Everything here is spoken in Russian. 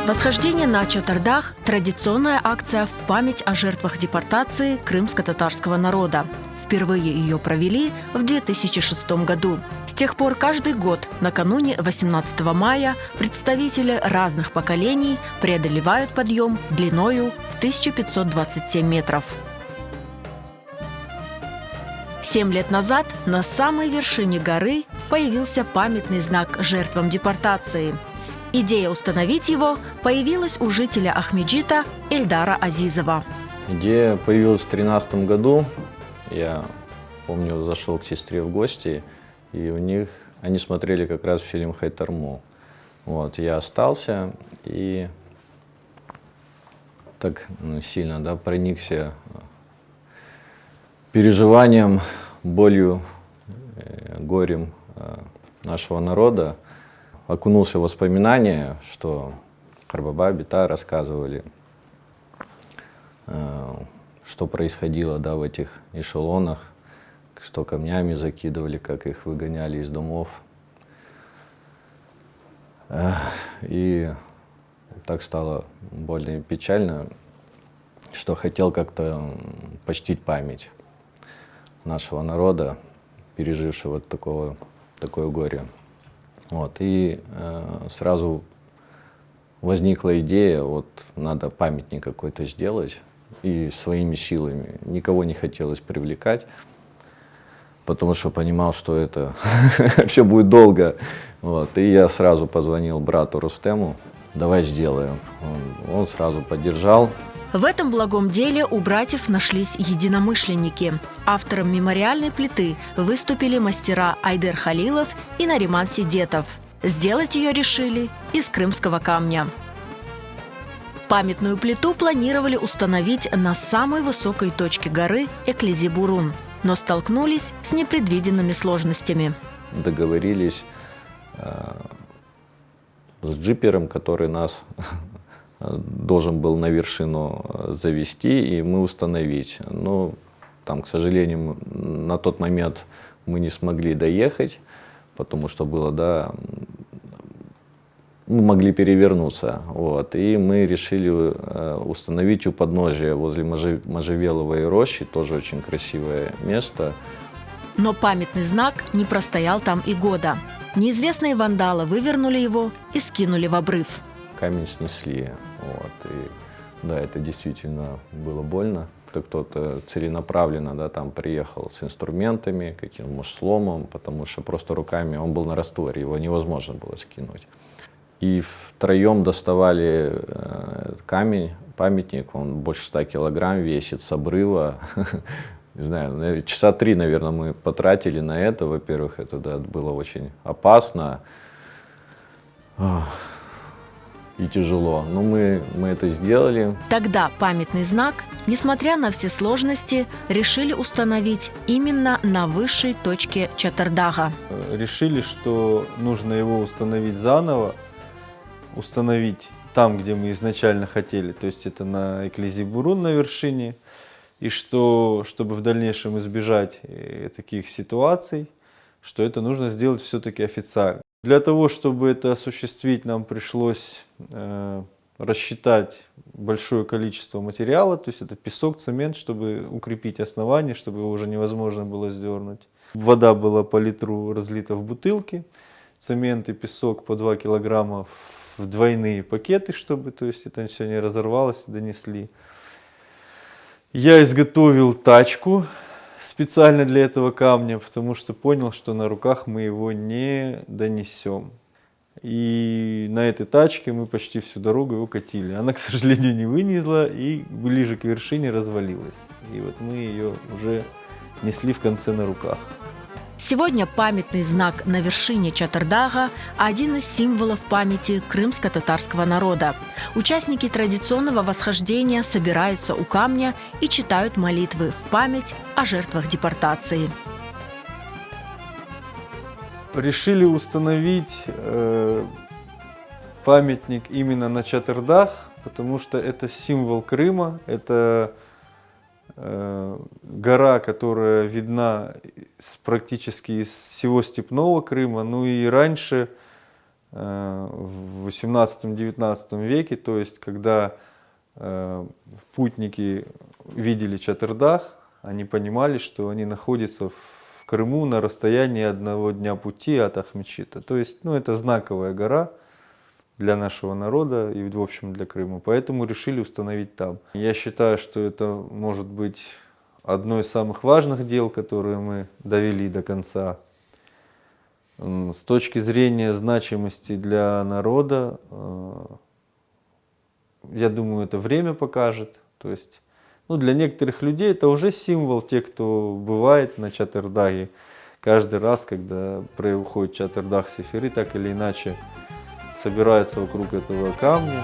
Восхождение на Чатардах – традиционная акция в память о жертвах депортации крымско-татарского народа. Впервые ее провели в 2006 году. С тех пор каждый год накануне 18 мая представители разных поколений преодолевают подъем длиною в 1527 метров. 7 лет назад на самой вершине горы появился памятный знак жертвам депортации. Идея установить его появилась у жителя Ахмеджита Эльдара Азизова. Идея появилась в 2013 году. Я помню, зашел к сестре в гости, и они смотрели как раз фильм «Хайтарму». Вот, я остался и так сильно проникся переживанием, болью, горем нашего народа, окунулся в воспоминания, что Карбаба, Бита рассказывали, что происходило в этих эшелонах, что камнями закидывали, как их выгоняли из домов. И так стало больно и печально, что хотел как-то почтить память нашего народа, пережившего такое горе. Вот, и сразу возникла идея, надо памятник какой-то сделать, и своими силами. Никого не хотелось привлекать, потому что понимал, что это все будет долго. Вот, и я сразу позвонил брату Рустему: давай сделаем. Он сразу поддержал. В этом благом деле у братьев нашлись единомышленники. Автором мемориальной плиты выступили мастера Айдер Халилов и Нариман Сидетов. Сделать ее решили из крымского камня. Памятную плиту планировали установить на самой высокой точке горы Эклизи-Бурун, но столкнулись с непредвиденными сложностями. Договорились с джипером, который нас должен был на вершину завести, и мы установить. Но там, к сожалению, на тот момент мы не смогли доехать, потому что было, мы могли перевернуться. Вот. И мы решили установить у подножия возле Можжевеловой рощи, тоже очень красивое место. Но памятный знак не простоял там и года. Неизвестные вандалы вывернули его и скинули в обрыв. Камень снесли. Вот. И, да, это действительно было больно. Кто-то целенаправленно там приехал с инструментами, каким-то, может, сломом, потому что просто руками он был на растворе, его невозможно было скинуть. И втроем доставали камень, памятник, он больше 100 килограмм весит, с обрыва. Не знаю, часа 3, наверное, мы потратили на это. Во-первых, это было очень опасно и тяжело. Но мы это сделали. Тогда памятный знак, несмотря на все сложности, решили установить именно на высшей точке Чатардага. Решили, что нужно его установить заново, установить там, где мы изначально хотели, то есть это на Эклизи-Бурун на вершине, и что, чтобы в дальнейшем избежать таких ситуаций, что это нужно сделать все-таки официально. Для того, чтобы это осуществить, нам пришлось рассчитать большое количество материала, то есть это песок, цемент, чтобы укрепить основание, чтобы его уже невозможно было сдернуть. Вода была по литру разлита в бутылки, цемент и песок по 2 килограмма в двойные пакеты, чтобы, то есть это все не разорвалось, донесли. Я изготовил тачку специально для этого камня, потому что понял, что на руках мы его не донесем. И на этой тачке мы почти всю дорогу его катили. Она, к сожалению, не вынесла и ближе к вершине развалилась. И вот мы ее уже несли в конце на руках. Сегодня памятный знак на вершине Чатардага – один из символов памяти крымско-татарского народа. Участники традиционного восхождения собираются у камня и читают молитвы в память о жертвах депортации. Решили установить памятник именно на Чатардах, потому что это символ Крыма, это гора, которая видна практически из всего степного Крыма. Ну и раньше в 18-19 веке, то есть когда путники видели Чатырдах, они понимали, что они находятся в Крыму на расстоянии одного дня пути от Ахмечита. То есть, ну, это знаковая гора для нашего народа и, в общем, для Крыма. Поэтому решили установить там. Я считаю, что это может быть одно из самых важных дел, которые мы довели до конца. С точки зрения значимости для народа, я думаю, это время покажет. То есть, ну, для некоторых людей это уже символ, те, кто бывает на Чатырдаге. Каждый раз, когда проходит Чатырдаг Сефери, так или иначе собираются вокруг этого камня.